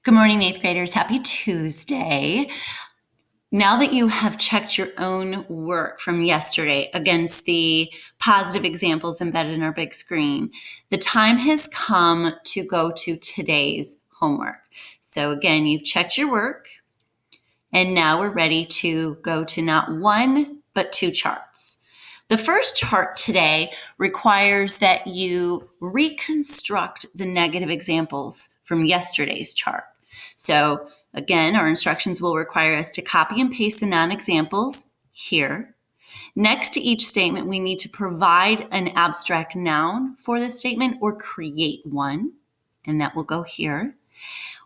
Good morning, 8th graders. Happy Tuesday. Now that you have checked your own work from yesterday against the positive examples embedded in our big screen, the time has come to go to today's homework. So again, you've checked your work, and now we're ready to go to not one, but two charts. The first chart today requires that you reconstruct the negative examples from yesterday's chart. So again, our instructions will require us to copy and paste the non-examples here. Next to each statement, we need to provide an abstract noun for the statement or create one, and that will go here.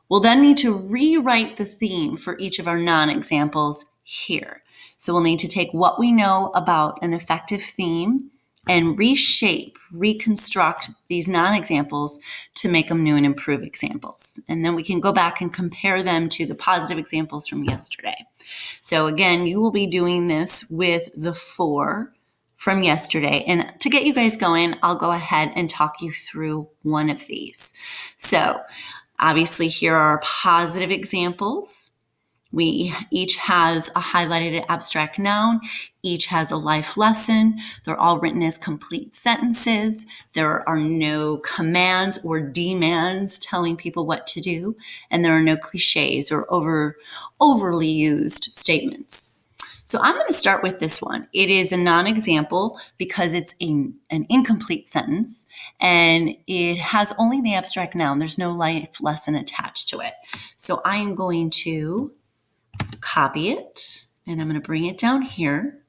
We'll then need to rewrite the theme for each of our non-examples here. So we'll need to take what we know about an effective theme and reconstruct these non-examples to make them new and improved examples. And then we can go back and compare them to the positive examples from yesterday. So again, you will be doing this with the 4 from yesterday. And to get you guys going, I'll go ahead and talk you through one of these. So obviously here are our positive examples. We each has a highlighted abstract noun. Each has a life lesson. They're all written as complete sentences. There are no commands or demands telling people what to do. And there are no cliches or overly used statements. So I'm going to start with this one. It is a non-example because it's an incomplete sentence and it has only the abstract noun. There's no life lesson attached to it. So I am going to copy it and I'm going to bring it down here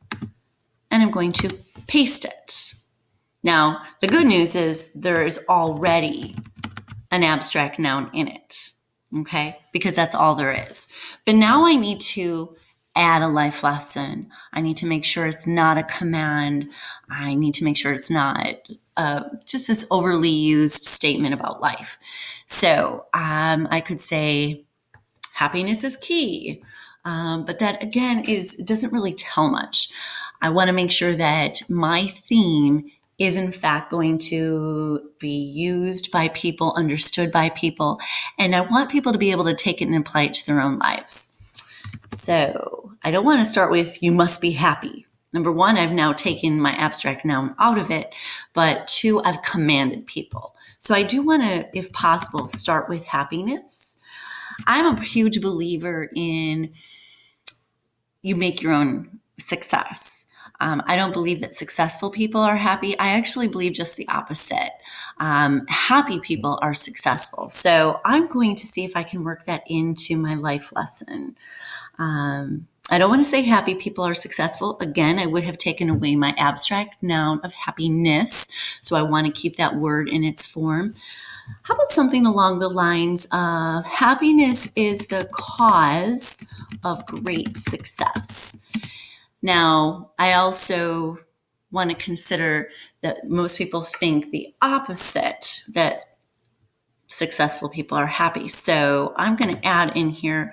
and I'm going to paste it. Now, the good news is there is already an abstract noun in it, okay? Because that's all there is. But now I need to add a life lesson. I need to make sure it's not a command. I need to make sure it's not just this overly used statement about life. So I could say, happiness is key. But that, again, doesn't really tell much. I want to make sure that my theme is, in fact, going to be used by people, understood by people, and I want people to be able to take it and apply it to their own lives. So I don't want to start with, you must be happy. Number 1, I've now taken my abstract noun out of it, but 2, I've commanded people. So I do want to, if possible, start with happiness. I'm a huge believer in you make your own success. I don't believe that successful people are happy. I actually believe just the opposite. Happy people are successful. So I'm going to see if I can work that into my life lesson. I don't want to say happy people are successful. Again, I would have taken away my abstract noun of happiness. So I want to keep that word in its form. How about something along the lines of happiness is the cause of great success? Now, I also want to consider that most people think the opposite, that successful people are happy. So I'm going to add in here,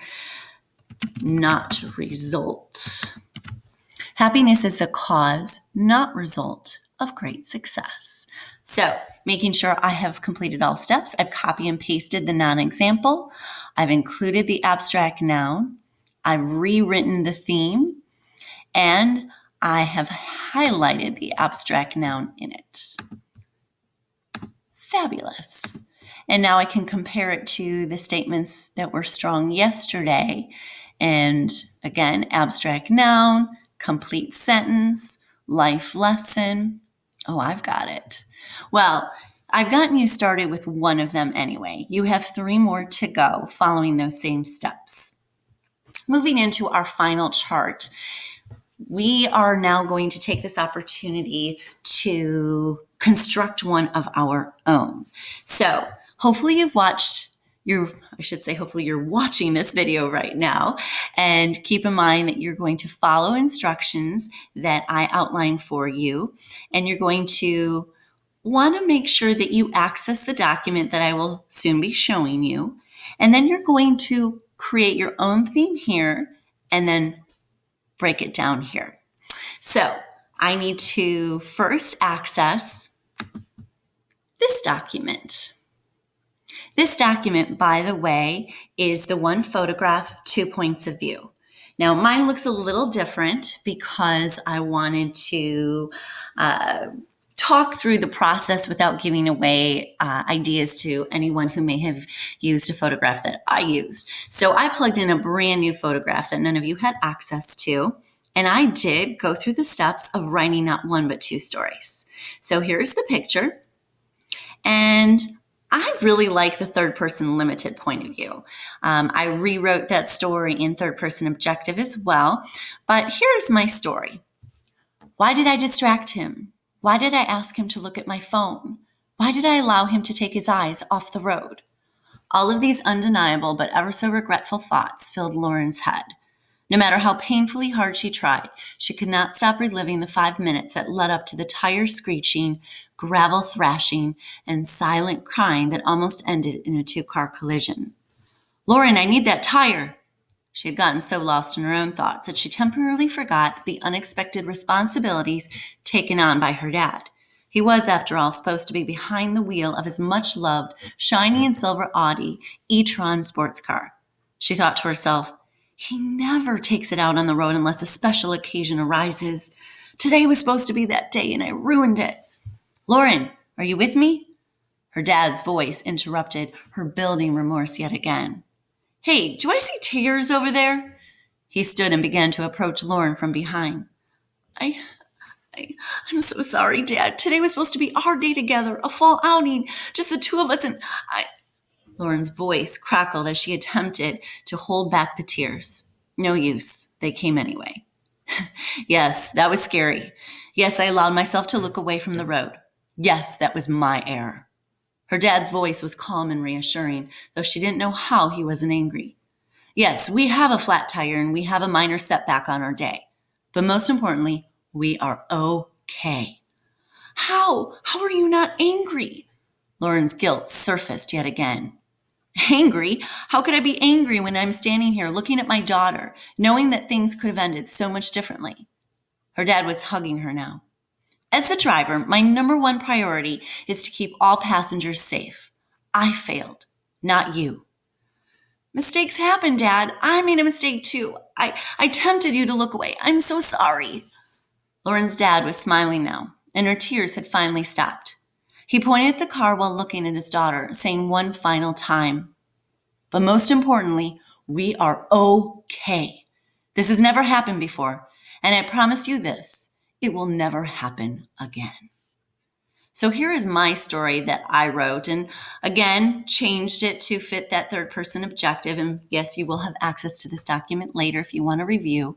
not result. Happiness is the cause, not result, of great success. So making sure I have completed all steps, I've copy and pasted the non-example. I've included the abstract noun. I've rewritten the theme. And I have highlighted the abstract noun in it. Fabulous. And now I can compare it to the statements that were strong yesterday. And again, abstract noun, complete sentence, life lesson. Oh, I've got it. Well, I've gotten you started with one of them anyway. You have 3 more to go following those same steps. Moving into our final chart, we are now going to take this opportunity to construct one of our own. So hopefully you've watched hopefully you're watching this video right now, and keep in mind that you're going to follow instructions that I outline for you, and you're going to want to make sure that you access the document that I will soon be showing you, and then you're going to create your own theme here and then break it down here. So I need to first access this document. This document, by the way, is the one photograph, 2 points of view. Now, mine looks a little different because I wanted to talk through the process without giving away ideas to anyone who may have used a photograph that I used. So I plugged in a brand new photograph that none of you had access to. And I did go through the steps of writing not one, but 2 stories. So here's the picture. And I really like the third person limited point of view. I rewrote that story in third person objective as well. But here's my story. Why did I distract him? Why did I ask him to look at my phone? Why did I allow him to take his eyes off the road? All of these undeniable but ever so regretful thoughts filled Lauren's head. No matter how painfully hard she tried, she could not stop reliving the 5 minutes that led up to the tire screeching, gravel thrashing, and silent crying that almost ended in a 2-car collision. Lauren, I need that tire. She had gotten so lost in her own thoughts that she temporarily forgot the unexpected responsibilities taken on by her dad. He was, after all, supposed to be behind the wheel of his much-loved, shiny and silver Audi e-tron sports car. She thought to herself, he never takes it out on the road unless a special occasion arises. Today was supposed to be that day and I ruined it. Lauren, are you with me? Her dad's voice interrupted her building remorse yet again. Hey, do I see tears over there? He stood and began to approach Lauren from behind. I'm so sorry, Dad. Today was supposed to be our day together, a fall outing, just the 2 of us, and Lauren's voice crackled as she attempted to hold back the tears. No use. They came anyway. Yes, that was scary. Yes, I allowed myself to look away from the road. Yes, that was my error. Her dad's voice was calm and reassuring, though she didn't know how he wasn't angry. Yes, we have a flat tire and we have a minor setback on our day. But most importantly, we are okay. How? How are you not angry? Lauren's guilt surfaced yet again. Angry? How could I be angry when I'm standing here looking at my daughter, knowing that things could have ended so much differently? Her dad was hugging her now. As the driver, my number 1 priority is to keep all passengers safe. I failed, not you. Mistakes happen, Dad. I made a mistake too. I tempted you to look away. I'm so sorry. Lauren's dad was smiling now, and her tears had finally stopped. He pointed at the car while looking at his daughter, saying one final time, but most importantly, we are okay. This has never happened before, and I promise you this, it will never happen again. So here is my story that I wrote, and again, changed it to fit that third person objective. And yes, you will have access to this document later if you want to review.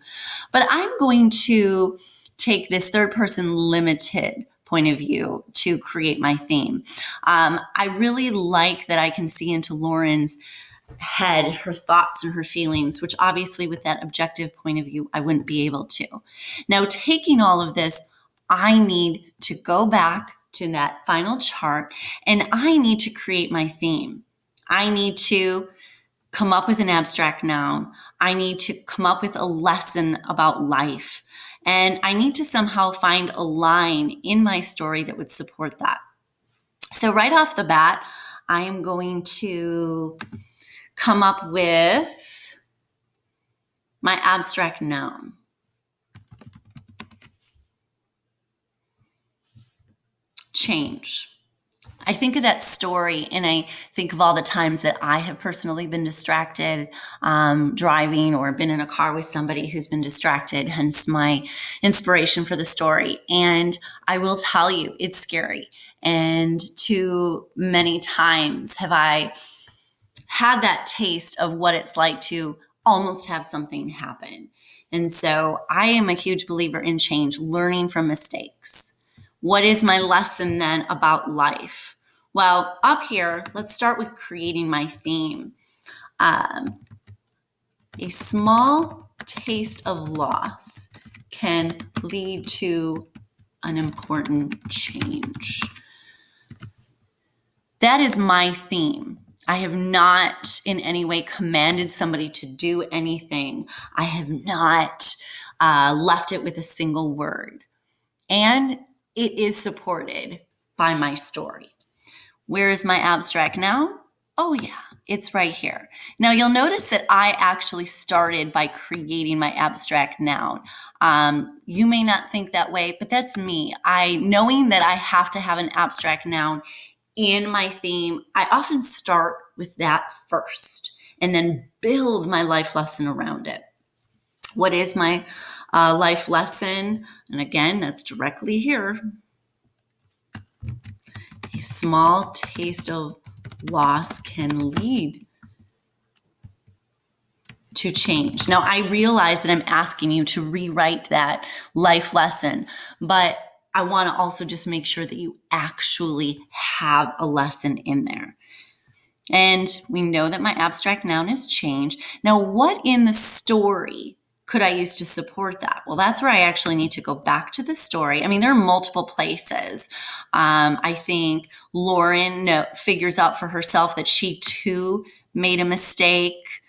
But I'm going to take this third person limited point of view to create my theme. I really like that I can see into Lauren's head, her thoughts and her feelings, which obviously with that objective point of view, I wouldn't be able to. Now, taking all of this, I need to go back to that final chart and I need to create my theme. I need to come up with an abstract noun. I need to come up with a lesson about life. And I need to somehow find a line in my story that would support that. So right off the bat, I am going to come up with my abstract noun. Change. I think of that story and I think of all the times that I have personally been distracted driving or been in a car with somebody who's been distracted, hence my inspiration for the story. And I will tell you, it's scary. And too many times have I had that taste of what it's like to almost have something happen. And so I am a huge believer in change, learning from mistakes. What is my lesson then about life? Well, up here, let's start with creating my theme. A small taste of loss can lead to an important change. That is my theme. I have not in any way commanded somebody to do anything. I have not left it with a single word. And it is supported by my story. Where is my abstract noun? Oh yeah, it's right here. Now you'll notice that I actually started by creating my abstract noun. You may not think that way, but that's me. Knowing that I have to have an abstract noun in my theme, I often start with that first and then build my life lesson around it. What is my life lesson? And again, that's directly here. A small taste of loss can lead to change. Now, I realize that I'm asking you to rewrite that life lesson, but I want to also just make sure that you actually have a lesson in there. And we know that my abstract noun is change. Now, what in the story could I use to support that? Well, that's where I actually need to go back to the story. I mean, there are multiple places. I think Lauren figures out for herself that she too made a mistake.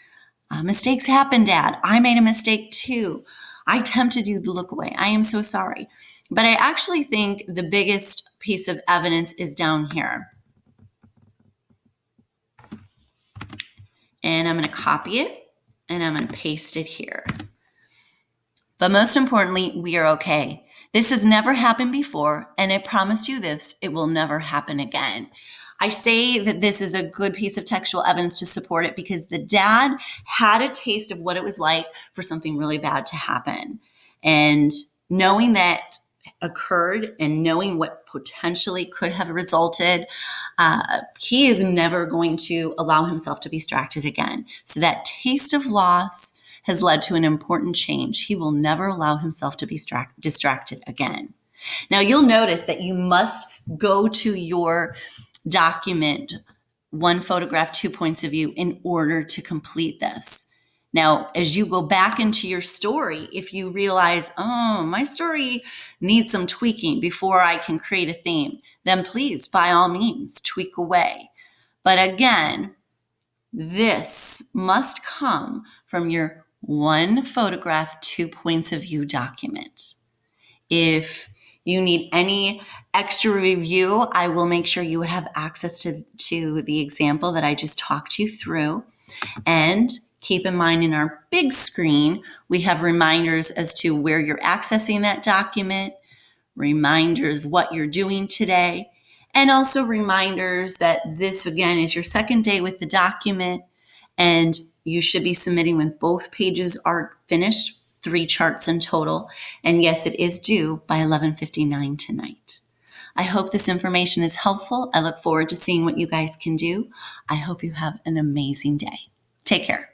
Mistakes happen, Dad. I made a mistake too. I tempted you to look away. I am so sorry. But I actually think the biggest piece of evidence is down here. And I'm going to copy it and I'm going to paste it here. But most importantly, we are okay. This has never happened before, and I promise you this, it will never happen again. I say that this is a good piece of textual evidence to support it because the dad had a taste of what it was like for something really bad to happen. And knowing that occurred and knowing what potentially could have resulted, he is never going to allow himself to be distracted again. So that taste of loss has led to an important change. He will never allow himself to be distracted again. Now, you'll notice that you must go to your document, one photograph, 2 points of view, in order to complete this. Now, as you go back into your story, if you realize, oh, my story needs some tweaking before I can create a theme, then please, by all means, tweak away. But again, this must come from your one photograph, 2 points of view document. If you need any extra review, I will make sure you have access to the example that I just talked you through. And keep in mind, in our big screen, we have reminders as to where you're accessing that document, reminders of what you're doing today, and also reminders that this, again, is your second day with the document, and you should be submitting when both pages are finished, 3 charts in total. And yes, it is due by 11:59 tonight. I hope this information is helpful. I look forward to seeing what you guys can do. I hope you have an amazing day. Take care.